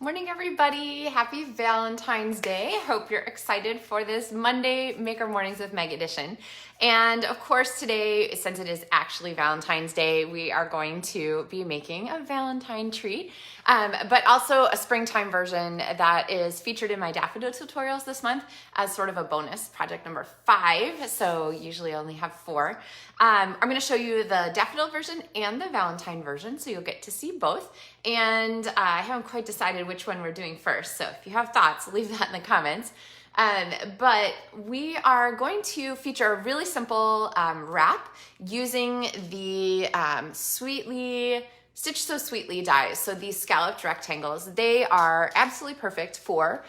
Morning, everybody. Happy Valentine's Day. Hope you're excited for this Monday Maker Mornings with Meg edition. And of course, today, since it is actually Valentine's Day, we are going to be making a Valentine treat, but also a springtime version that is featured in my daffodil tutorials this month as sort of a bonus, project number 5. So usually I only have 4. I'm going to show you the daffodil version and the Valentine version, so you'll get to see both. And I haven't quite decided which one we're doing first, so if you have thoughts, leave that in the comments. But we are going to feature a really simple wrap using the Stitch So Sweetly dies. So these scalloped rectangles, they are absolutely perfect for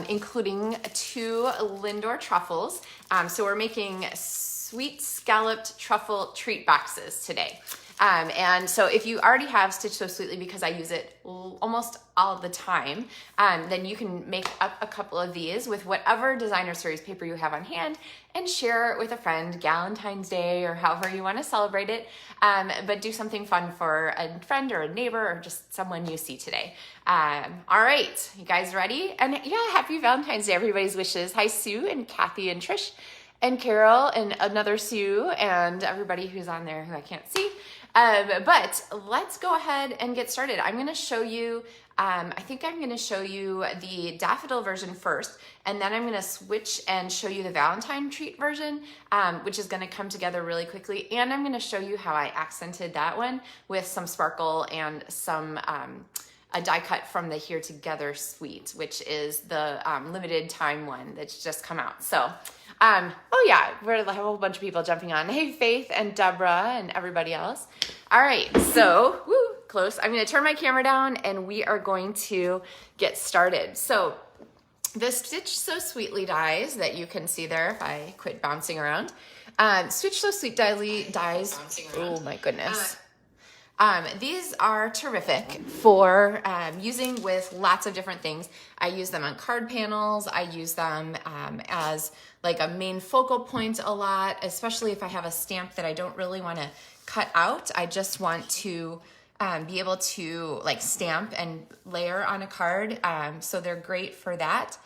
including 2 Lindor Truffles. So we're making sweet scalloped truffle treat boxes today. And so if you already have Stitch So Sweetly, because I use it almost all the time, then you can make up a couple of these with whatever designer series paper you have on hand and share it with a friend, Valentine's Day, or however you want to celebrate it. But do something fun for a friend or a neighbor or just someone you see today. All right, you guys ready? And yeah, happy Valentine's Day, everybody's wishes. Hi, Sue and Kathy and Trish and Carol and another Sue and everybody who's on there who I can't see. But let's go ahead and get started. I'm going to show you, I think I'm going to show you the daffodil version first, and then I'm going to switch and show you the Valentine treat version, which is going to come together really quickly. And I'm going to show you how I accented that one with some sparkle and some, a die cut from the Here Together Suite, which is the limited time one that's just come out. So, oh yeah, we have a whole bunch of people jumping on. Hey, Faith and Deborah and everybody else. All right, so, close. I'm gonna turn my camera down and we are going to get started. So the Stitch So Sweetly dies that you can see there, if I quit bouncing around. Stitch So Sweet dies, oh my goodness. These are terrific for using with lots of different things. I use them on card panels. I use them as like a main focal point a lot, especially if I have a stamp that I don't really want to cut out. I just want to be able to like stamp and layer on a card. So they're great for that.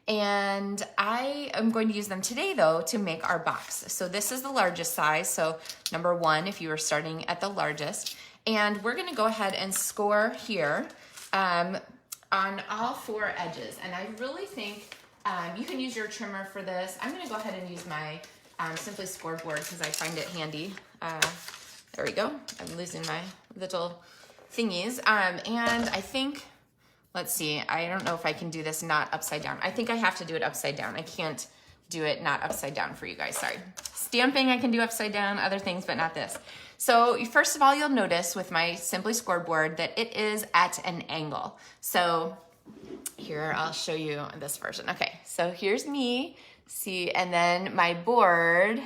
And I am going to use them today though to make our box. So this is the largest size. So number 1, if you were starting at the largest. And we're gonna go ahead and score here on all 4 edges. And I really think you can use your trimmer for this. I'm gonna go ahead and use my Simply Scored board because I find it handy. There we go. I'm losing my little thingies. And I think, let's see, I don't know if I can do this not upside down. I think I have to do it upside down. I can't do it not upside down for you guys, sorry. Stamping I can do upside down, other things, but not this. So first of all, you'll notice with my Simply Scored board that it is at an angle. So here, I'll show you this version. Okay, so here's me, see, and then my board,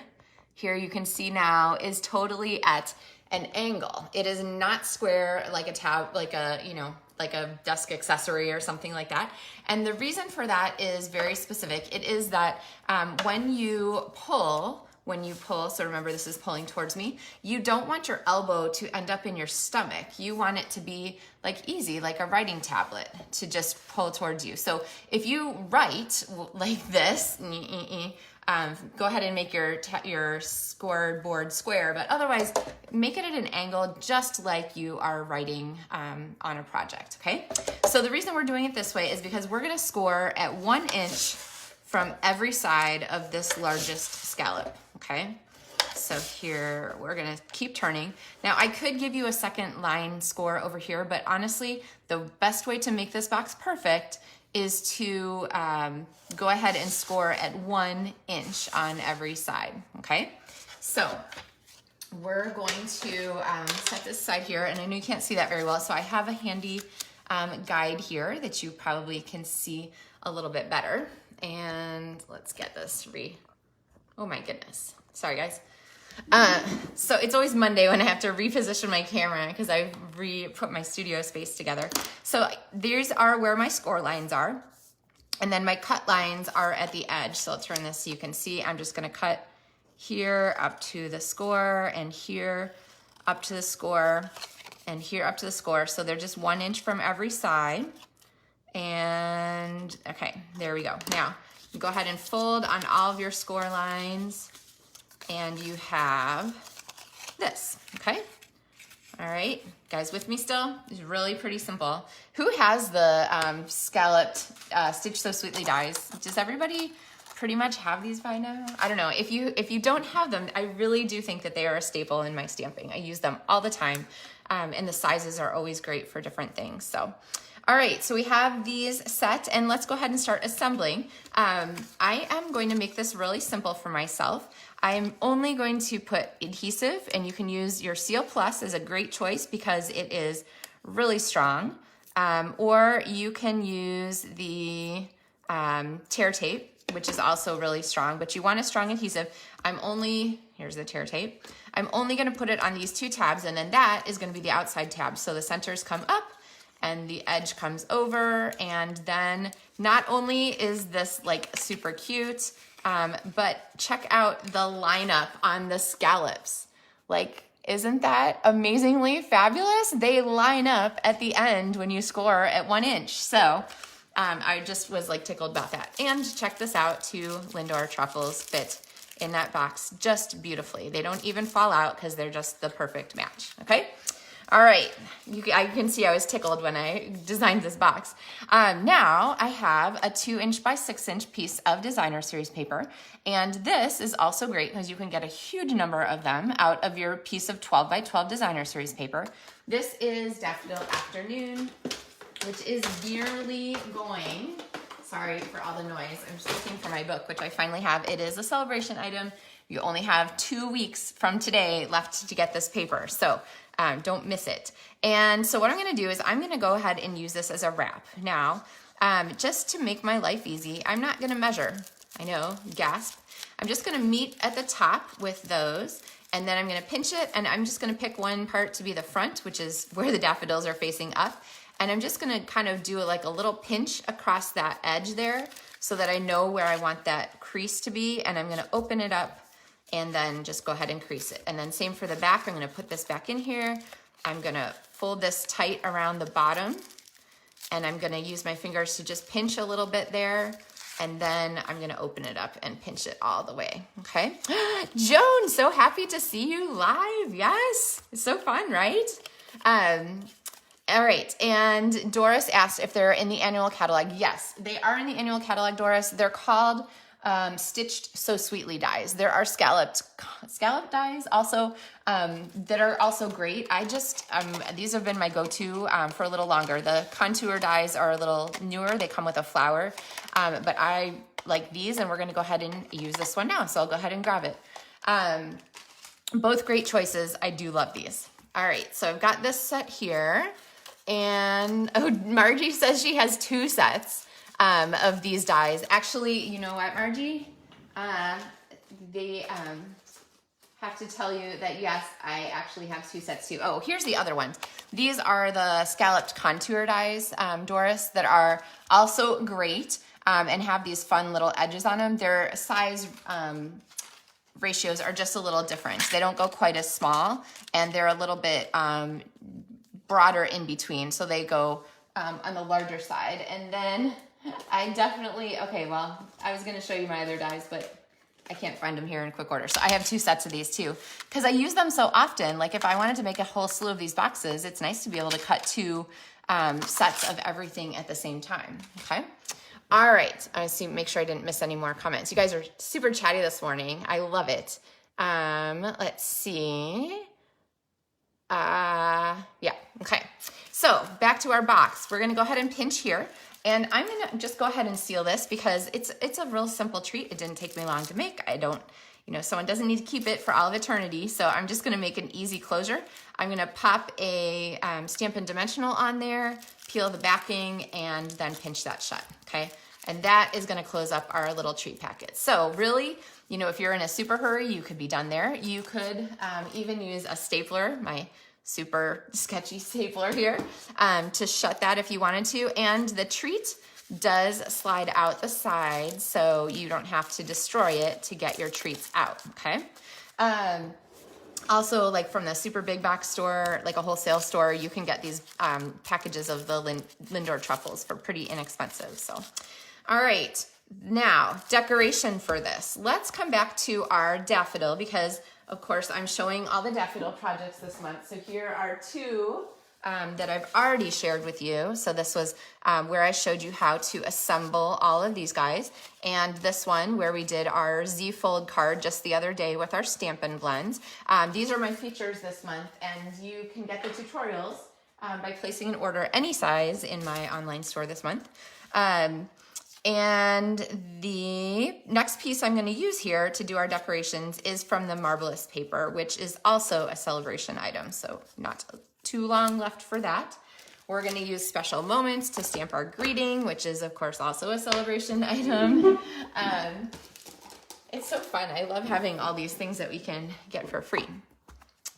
here you can see now, is totally at an angle. It is not square like a tab, like a, you know, like a desk accessory or something like that. And the reason for that is very specific. It is that when you pull, so remember this is pulling towards me, you don't want your elbow to end up in your stomach. You want it to be like easy, like a writing tablet, to just pull towards you. So if you write like this, go ahead and make your scored board square, but otherwise make it at an angle just like you are writing on a project, okay? So the reason we're doing it this way is because we're gonna score at 1 inch from every side of this largest scallop, okay? So here, we're gonna keep turning. Now I could give you a second line score over here, but honestly, the best way to make this box perfect is to go ahead and score at 1 inch on every side, okay? So we're going to set this aside here, and I know you can't see that very well, so I have a handy guide here that you probably can see a little bit better. And let's get this oh my goodness, sorry guys. So it's always Monday when I have to reposition my camera because I've put my studio space together. So these are where my score lines are. And then my cut lines are at the edge. So I'll turn this so you can see. I'm just gonna cut here up to the score and here up to the score and here up to the score. So they're just 1 inch from every side. And okay, there we go. Now, you go ahead and fold on all of your score lines, and you have this, okay? All right, guys with me still? It's really pretty simple. Who has the scalloped Stitch So Sweetly dies? Does everybody pretty much have these by now? I don't know. If you don't have them, I really do think that they are a staple in my stamping. I use them all the time, and the sizes are always great for different things. So, all right, so we have these set, and let's go ahead and start assembling. I am going to make this really simple for myself. I'm only going to put adhesive, and you can use your Seal Plus as a great choice because it is really strong. Or you can use the tear tape, which is also really strong, but you want a strong adhesive. Here's the tear tape. I'm only gonna put it on these 2 tabs, and then that is gonna be the outside tab. So the centers come up and the edge comes over, and then not only is this like super cute, but check out the lineup on the scallops. Like, isn't that amazingly fabulous? They line up at the end when you score at 1 inch. So I just was like tickled about that. And check this out, 2 Lindor Truffles fit in that box just beautifully. They don't even fall out because they're just the perfect match, okay? All right, I can see I was tickled when I designed this box. Now I have a 2" by 6" piece of designer series paper, and this is also great because you can get a huge number of them out of your piece of 12 by 12 designer series paper. This is Daffodil Afternoon, which is nearly going, sorry for all the noise, I'm just looking for my book, which I finally have. It is a celebration item. You only have 2 weeks from today left to get this paper, so don't miss it. And so what I'm gonna do is I'm gonna go ahead and use this as a wrap. Now, just to make my life easy, I'm not gonna measure. I know, gasp. I'm just gonna meet at the top with those, and then I'm gonna pinch it, and I'm just gonna pick one part to be the front, which is where the daffodils are facing up. And I'm just gonna kind of do like a little pinch across that edge there so that I know where I want that crease to be, and I'm gonna open it up and then just go ahead and crease it. And then same for the back, I'm gonna put this back in here. I'm gonna fold this tight around the bottom, and I'm gonna use my fingers to just pinch a little bit there, and then I'm gonna open it up and pinch it all the way, okay? Joan, so happy to see you live, yes. It's so fun, right? All right, and Doris asked if they're in the annual catalog. Yes, they are in the annual catalog, Doris. They're called Stitched So Sweetly dies. There are scallop dies also that are also great. These have been my go-to for a little longer. The contour dies are a little newer. They come with a flower, but I like these, and we're gonna go ahead and use this one now. So I'll go ahead and grab it. Both great choices. I do love these. All right, so I've got this set here, and oh, Margie says she has 2 sets of these dies. Actually, you know what, Margie? They have to tell you that yes, I actually have 2 sets too. Oh, here's the other ones. These are the scalloped contour dies, Doris, that are also great and have these fun little edges on them. Their size ratios are just a little different. They don't go quite as small, and they're a little bit broader in between, so they go on the larger side. And then I definitely, okay, well, I was gonna show you my other dies, but I can't find them here in quick order. So I have 2 sets of these too, because I use them so often. Like if I wanted to make a whole slew of these boxes, it's nice to be able to cut 2 sets of everything at the same time, okay? All right, I see, make sure I didn't miss any more comments. You guys are super chatty this morning. I love it. Let's see. Yeah, okay. So back to our box. We're gonna go ahead and pinch here, and I'm gonna just go ahead and seal this because it's a real simple treat. It didn't take me long to make. I don't, someone doesn't need to keep it for all of eternity, so I'm just gonna make an easy closure. I'm gonna pop a Stampin' Dimensional on there, peel the backing, and then pinch that shut, okay? And that is gonna close up our little treat packet. So really, if you're in a super hurry, you could be done there. You could even use a stapler, my super sketchy stapler here, to shut that if you wanted to. And the treat does slide out the side, so you don't have to destroy it to get your treats out, okay? Also, like from the super big box store, like a wholesale store, you can get these packages of the Lindor Truffles for pretty inexpensive. So, all right, now decoration for this. Let's come back to our daffodil because, of course, I'm showing all the daffodil projects this month. So here are two that I've already shared with you. So this was where I showed you how to assemble all of these guys. And this one where we did our Z-fold card just the other day with our Stampin' blends. These are my features this month, and you can get the tutorials by placing an order any size in my online store this month. And the next piece I'm going to use here to do our decorations is from the Marvelous paper, which is also a celebration item. So not too long left for that. We're going to use Special Moments to stamp our greeting, which is of course also a celebration item. It's so fun. I love having all these things that we can get for free.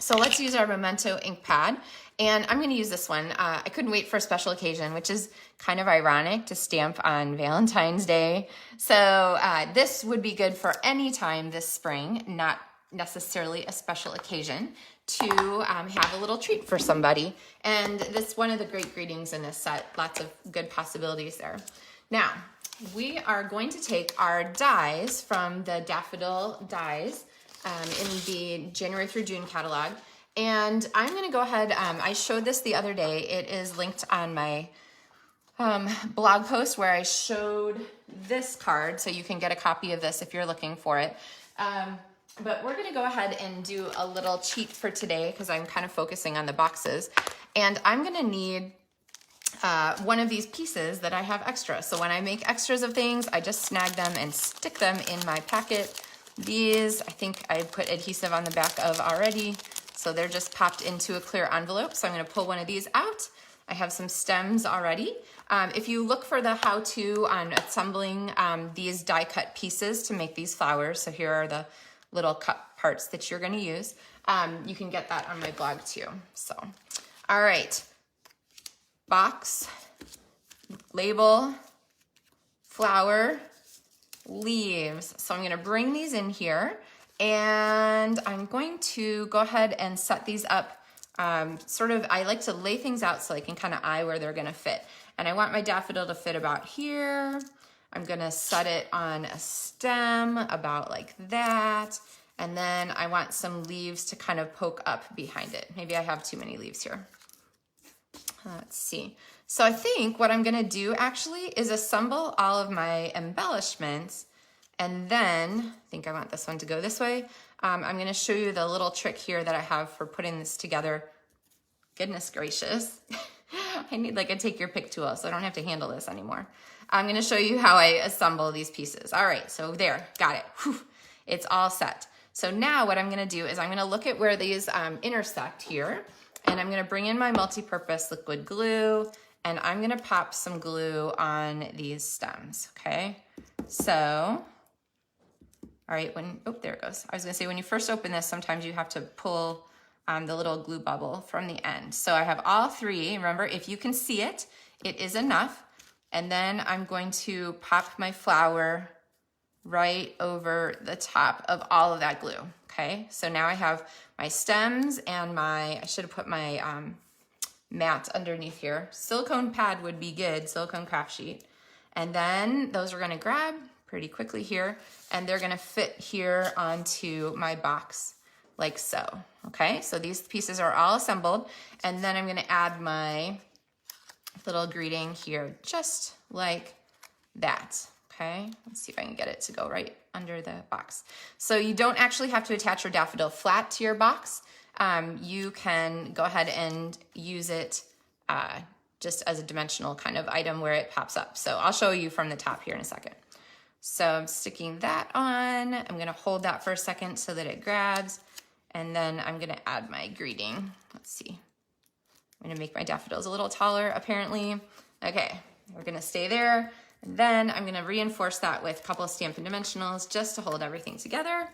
So let's use our Memento ink pad, and I'm going to use this one. I couldn't wait for a special occasion, which is kind of ironic to stamp on Valentine's Day. So this would be good for any time this spring, not necessarily a special occasion, to have a little treat for somebody. And this one of the great greetings in this set, lots of good possibilities there. Now, we are going to take our dies from the Daffodil dies in the January through June catalog. And I'm gonna go ahead, I showed this the other day. It is linked on my blog post where I showed this card, so you can get a copy of this if you're looking for it. But we're gonna go ahead and do a little cheat for today because I'm kind of focusing on the boxes. And I'm gonna need one of these pieces that I have extra. So when I make extras of things, I just snag them and stick them in my packet. These, I think I put adhesive on the back of already, so they're just popped into a clear envelope. So I'm gonna pull one of these out. I have some stems already. If you look for the how-to on assembling these die cut pieces to make these flowers, so here are the little cut parts that you're gonna use, you can get that on my blog too. So, all right, box, label, flower, leaves. So I'm gonna bring these in here, and I'm going to go ahead and set these up sort of, I like to lay things out so I can kind of eye where they're gonna fit. And I want my daffodil to fit about here. I'm gonna set it on a stem about like that. And then I want some leaves to kind of poke up behind it. Maybe I have too many leaves here. Let's see. So I think what I'm gonna do actually is assemble all of my embellishments, and then, I think I want this one to go this way. I'm gonna show you the little trick here that I have for putting this together. Goodness gracious. I need like a take your pick tool so I don't have to handle this anymore. I'm gonna show you how I assemble these pieces. All right, so there, got it. Whew, it's all set. So now what I'm gonna do is I'm gonna look at where these intersect here, and I'm gonna bring in my multi-purpose liquid glue, and I'm gonna pop some glue on these stems, okay? So, all right, oh, there it goes. I was gonna say, when you first open this, sometimes you have to pull the little glue bubble from the end. So I have all three. Remember, if you can see it, it is enough. And then I'm going to pop my flower right over the top of all of that glue, okay? So now I have my stems and I should have put my mat underneath here. Silicone pad would be good, silicone craft sheet. And then those are gonna grab pretty quickly here, and they're gonna fit here onto my box like so, okay? So these pieces are all assembled, and then I'm gonna add my little greeting here, just like that, okay? Let's see if I can get it to go right under the box. So you don't actually have to attach your daffodil flat to your box. You can go ahead and use it just as a dimensional kind of item where it pops up. So I'll show you from the top here in a second. So I'm sticking that on. I'm gonna hold that for a second so that it grabs, and then I'm gonna add my greeting. Let's see. I'm gonna make my daffodils a little taller, apparently. Okay, we're gonna stay there. And then I'm gonna reinforce that with a couple of Stampin' Dimensionals just to hold everything together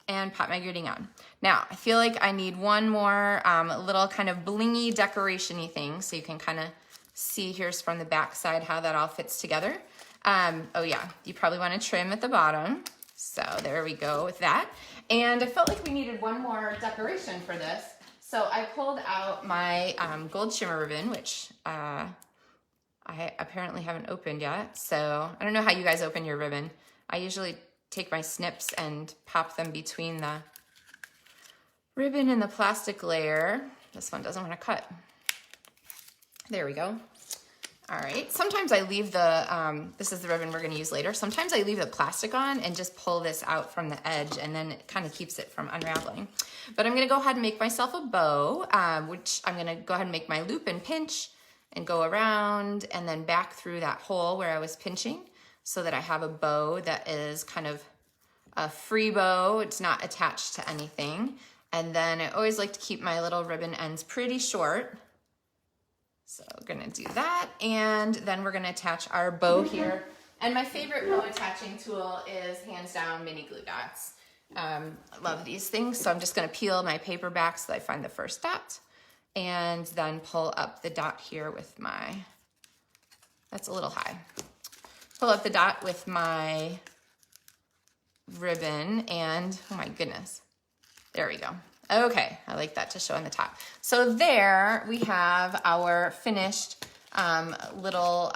and pop my greeting on. Now, I feel like I need one more little kind of blingy decoration-y thing, so you can kind of see here's from the back side how that all fits together. Oh yeah, you probably wanna trim at the bottom. So there we go with that. And I felt like we needed one more decoration for this. So I pulled out my gold shimmer ribbon, which I apparently haven't opened yet. So I don't know how you guys open your ribbon. I usually take my snips and pop them between the ribbon and the plastic layer. This one doesn't want to cut. There we go. All right, sometimes I leave the, this is the ribbon we're gonna use later. Sometimes I leave the plastic on and just pull this out from the edge, and then it kind of keeps it from unraveling. But I'm gonna go ahead and make myself a bow, which I'm gonna go ahead and make my loop and pinch and go around and then back through that hole where I was pinching so that I have a bow that is kind of a free bow. It's not attached to anything. And then I always like to keep my little ribbon ends pretty short. So we're gonna do that, and then we're gonna attach our bow here. And my favorite bow attaching tool is hands down mini glue dots. I love these things, so I'm just gonna peel my paper back so that I find the first dot, and then pull up the dot here with my, that's a little high. Pull up the dot with my ribbon, and oh my goodness, there we go. Okay, I like that to show on the top. So there we have our finished little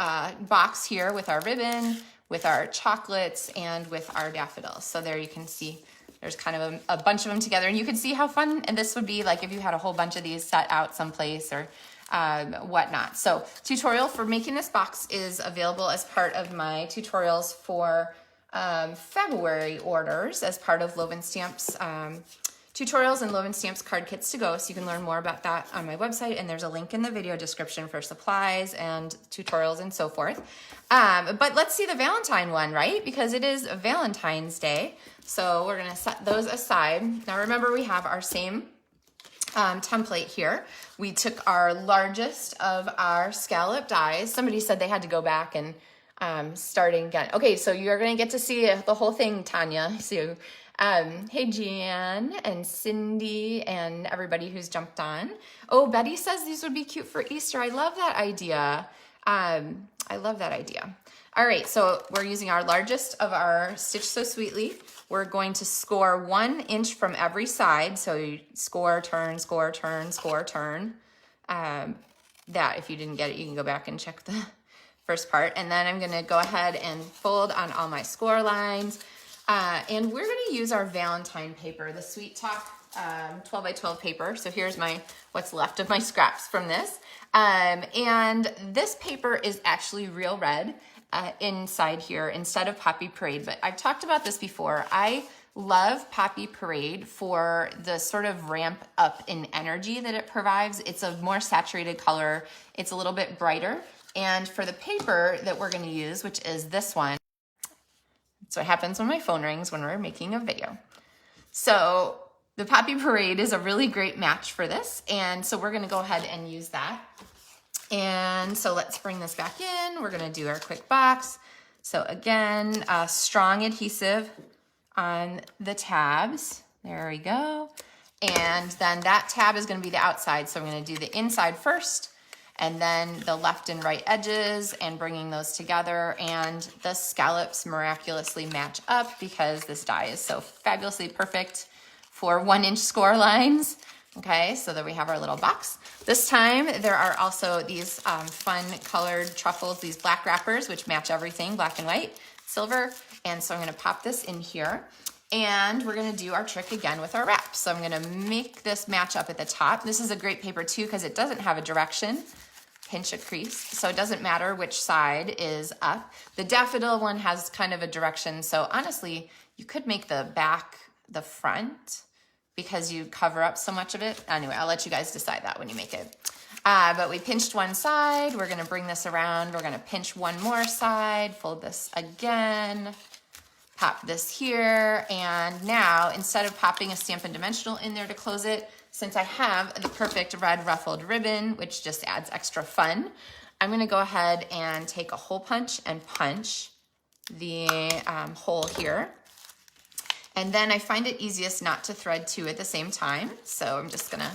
box here with our ribbon, with our chocolates, and with our daffodils. So there you can see there's kind of a bunch of them together, and you can see how fun and this would be like if you had a whole bunch of these set out someplace or whatnot. So tutorial for making this box is available as part of my tutorials for February orders as part of LovenStamps tutorials and LovenStamps card kits to go, so you can learn more about that on my website, and there's a link in the video description for supplies and tutorials and so forth. But let's see the Valentine one, right? Because it is Valentine's Day, so we're gonna set those aside. Now remember, we have our same template here. We took our largest of our scallop dies. Somebody said they had to go back and starting again. Okay, so you're gonna get to see the whole thing, Tanya. So, hey Jan and Cindy and everybody who's jumped on. Oh, Betty says these would be cute for Easter. I love that idea. I love that idea. All right, so we're using our largest of our Stitch So Sweetly. We're going to score 1 inch from every side. So you score, turn, score, turn, score, turn. That, if you didn't get it, you can go back and check the first part. And then I'm gonna go ahead and fold on all my score lines. And we're gonna use our Valentine paper, the Sweet Talk 12 by 12 paper. So here's what's left of my scraps from this. And this paper is actually real red inside here instead of Poppy Parade. But I've talked about this before. I love Poppy Parade for the sort of ramp up in energy that it provides. It's a more saturated color. It's a little bit brighter. And for the paper that we're gonna use, which is this one, that's what happens when my phone rings when we're making a video. So the Poppy Parade is a really great match for this. And so we're gonna go ahead and use that. And so let's bring this back in. We're gonna do our quick box. So again, strong adhesive on the tabs. There we go. And then that tab is gonna be the outside. So I'm gonna do the inside first, and then the left and right edges and bringing those together, and the scallops miraculously match up because this die is so fabulously perfect for 1 inch score lines. Okay, so there we have our little box. This time there are also these fun colored truffles, these black wrappers, which match everything, black and white, silver. And so I'm gonna pop this in here, and we're gonna do our trick again with our wrap. So I'm gonna make this match up at the top. This is a great paper too because it doesn't have a direction. Pinch a crease, so it doesn't matter which side is up. The daffodil one has kind of a direction, so honestly, you could make the back the front because you cover up so much of it. Anyway, I'll let you guys decide that when you make it. But we pinched one side. We're gonna bring this around. We're gonna pinch one more side, fold this again, pop this here, and now instead of popping a Stampin' Dimensional in there to close it, since I have the perfect red ruffled ribbon, which just adds extra fun, I'm gonna go ahead and take a hole punch and punch the hole here. And then I find it easiest not to thread 2 at the same time. So I'm just gonna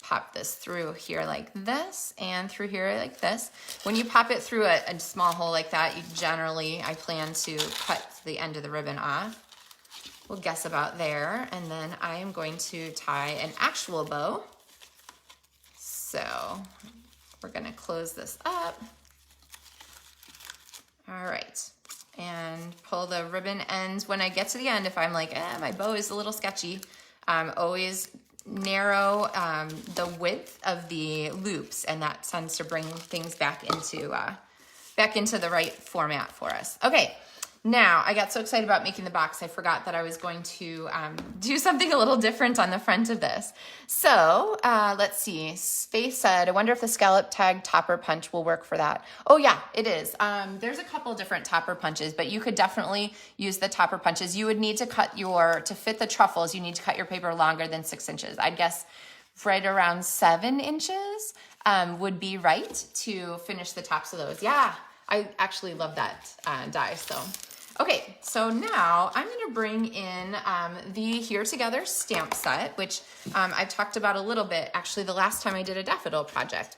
pop this through here like this and through here like this. When you pop it through a small hole like that, you generally, I plan to cut the end of the ribbon off. we'll guess about there. And then I am going to tie an actual bow. So we're gonna close this up. All right, and pull the ribbon ends. When I get to the end, if I'm like, my bow is a little sketchy, always narrow the width of the loops, and that tends to bring things back into the right format for us. Okay, now I got so excited about making the box, I forgot that I was going to do something a little different on the front of this. So let's see, Faith said, I wonder if the scallop tag topper punch will work for that. Oh yeah, it is. There's a couple different topper punches, but you could definitely use the topper punches. You would need to to fit the truffles, you need to cut your paper longer than 6 inches. I'd guess right around 7 inches would be right to finish the tops of those. Yeah, I actually love that die, so. Okay, so now I'm gonna bring in the Here Together stamp set, which I've talked about a little bit, actually the last time I did a daffodil project.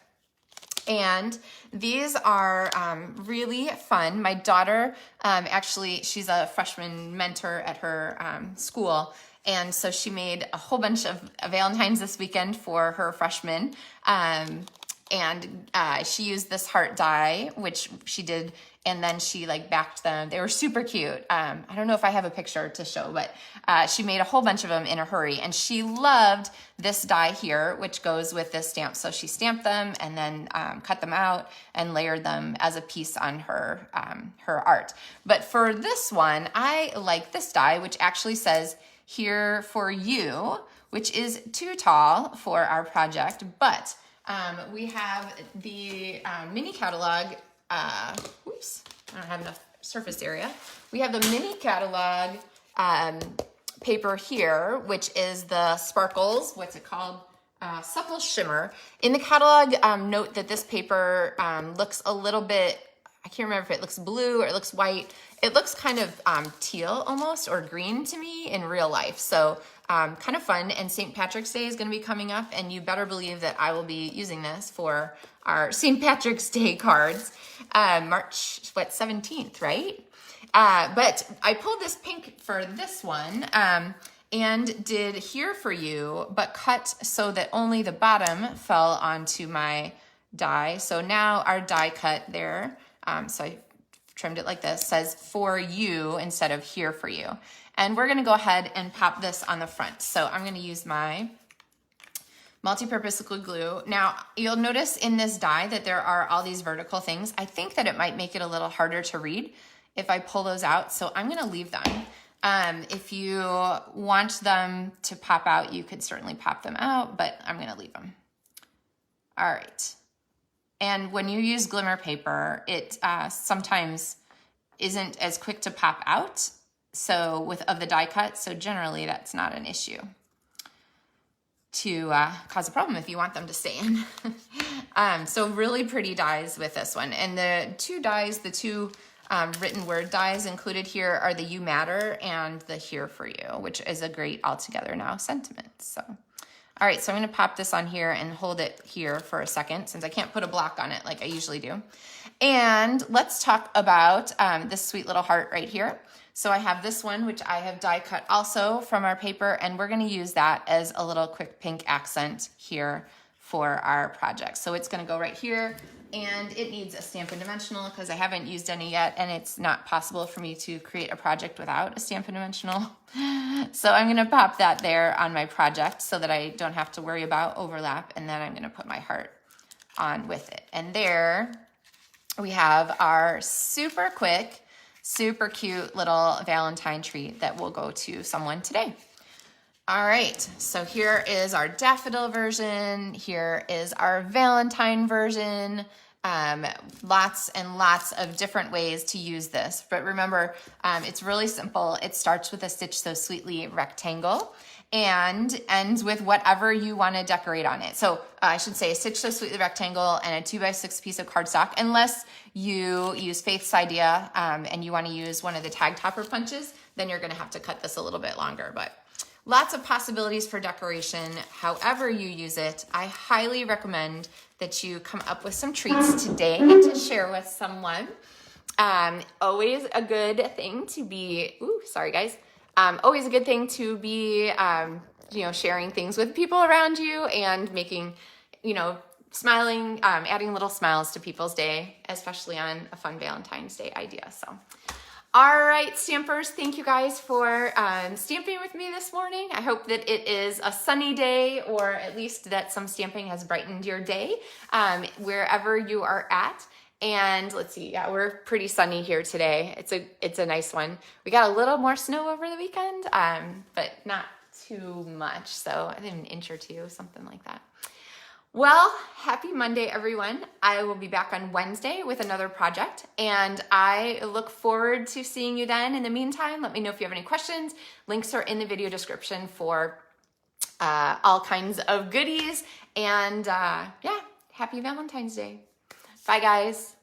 And these are really fun. My daughter, actually, she's a freshman mentor at her school, and so she made a whole bunch of Valentines this weekend for her freshmen. And she used this heart die, which she did, and then she like backed them. They were super cute. I don't know if I have a picture to show, but she made a whole bunch of them in a hurry, and she loved this die here, which goes with this stamp. So she stamped them and then cut them out and layered them as a piece on her art. But for this one, I like this die, which actually says Here for You, which is too tall for our project, but we have the mini catalog. Oops, I don't have enough surface area. We have the mini catalog paper here, which is the Sparkles. What's it called? Supple Shimmer. In the catalog, note that this paper looks a little bit, I can't remember if it looks blue or it looks white. It looks kind of teal almost, or green to me in real life. So kind of fun. And St. Patrick's Day is going to be coming up, and you better believe that I will be using this for our St. Patrick's Day cards. March 17th, right? But I pulled this pink for this one and did Here for You, but cut so that only the bottom fell onto my die. So now our die cut there, so I trimmed it like this, says For You instead of Here for You. And we're gonna go ahead and pop this on the front. So I'm gonna use my multi-purpose liquid glue. Now, you'll notice in this die that there are all these vertical things. I think that it might make it a little harder to read if I pull those out, so I'm gonna leave them. If you want them to pop out, you could certainly pop them out, but I'm gonna leave them. All right. And when you use glimmer paper, it sometimes isn't as quick to pop out, so of the die cut, so generally that's not an issue to cause a problem if you want them to stay in. So really pretty dies with this one. And the two dies, the two written word dies included here are the You Matter and the Here for You, which is a great all together now sentiment. So, all right, so I'm gonna pop this on here and hold it here for a second since I can't put a block on it like I usually do. And let's talk about this sweet little heart right here. So I have this one, which I have die cut also from our paper, and we're gonna use that as a little quick pink accent here for our project. So it's gonna go right here, and it needs a Stampin' Dimensional because I haven't used any yet, and it's not possible for me to create a project without a Stampin' Dimensional. So I'm gonna pop that there on my project so that I don't have to worry about overlap, and then I'm gonna put my heart on with it. And there we have our super quick, super cute little Valentine treat that will go to someone today. All right, so here is our daffodil version. Here is our Valentine version. Lots and lots of different ways to use this. But remember, it's really simple. It starts with a Stitch So Sweetly rectangle and ends with whatever you want to decorate on it. So I should say a Stitch So Sweetly rectangle and a 2x6 piece of cardstock, unless you use Faith's idea and you want to use one of the tag topper punches, then you're going to have to cut this a little bit longer. But lots of possibilities for decoration. However you use it, I highly recommend that you come up with some treats today to share with someone. Always a good thing to be, ooh, sorry guys, always a good thing to be, you know, sharing things with people around you and making, you know, smiling, adding little smiles to people's day, especially on a fun Valentine's Day idea. So, all right, stampers, thank you guys for stamping with me this morning. I hope that it is a sunny day, or at least that some stamping has brightened your day, wherever you are at. And let's see, yeah, we're pretty sunny here today. It's a nice one. We got a little more snow over the weekend, but not too much. So I think an inch or two, something like that. Well, happy Monday, everyone. I will be back on Wednesday with another project, and I look forward to seeing you then. In the meantime, let me know if you have any questions. Links are in the video description for all kinds of goodies. And yeah, happy Valentine's Day. Bye, guys.